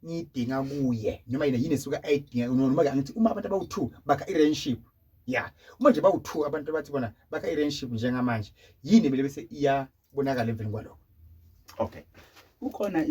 ngidinga kuye noma yini esuka ayidinga noma ke angithi uma abantu abawu2 bakha i-relationship uma nje bawu2 abantu bathi bona bakha i-relationship njengamanje yini mele bese iyabonakala emveni kwalokho. Okay, ukhona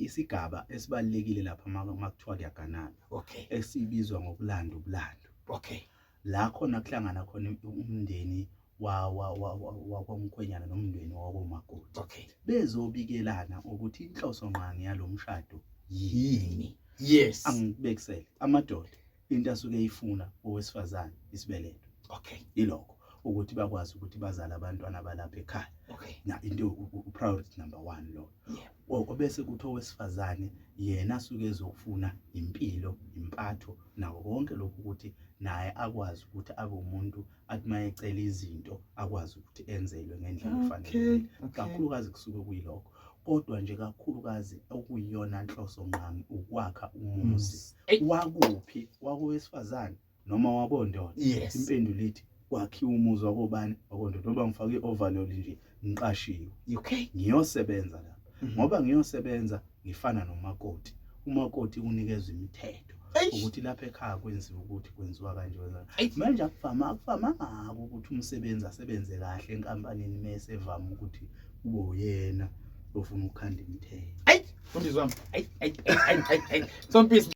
isigaba esibalekile lapha makuthiwa kuyaganana. Okay, Esibizwa ngokulanda ubulando. Okay, la khona kuhlangana khona umndeni wakwamkhwenyana nomndeni wakomakoti. Okay, Bezobikelana ukuthi inhloso nqangi yalomshado yini. Yes, angibekisele amadoda into asuke eyifuna owesifazane isibeletho. Okay, Ilokho ukuthi bakwazi ukuthi bazala abantwana balapha ekhaya. Okay, na into priority number 1 lo. Obese kuthi owesifazane yena asuke ezofuna impilo, impatho nawo konke lokho ukuthi naye akwazi ukuthi abe umuntu athi mayecela izinto akwazi ukuthi enzelwe ngendlela efanele. Kakhulukazi kusuke kuyilokho. Kodwa nje kakhulukazi okuyiyona inhloso nqangi ukwakha umuzi. Wakuphi wakowesifazane noma wabondoda? Impendulo ithi kwakhiwa umuzi wakobani wakondona ngoba ngifake i-overload nje ngiqashiwe. Okay, Ngiyosebenza lapha ngoba ngiyosebenza ngifana nomakoti. Umakoti unikezwe imithetho ukuthi lapha ekhaya kwenziwa ukuthi kwenziwa kanje manje akuvamanga ukuthi umsebenzi asebenze kahle enkampanini mase evama ukuthi kube uyena ofuna ukukhanda imithetho. Fundizwa wami. Sompisi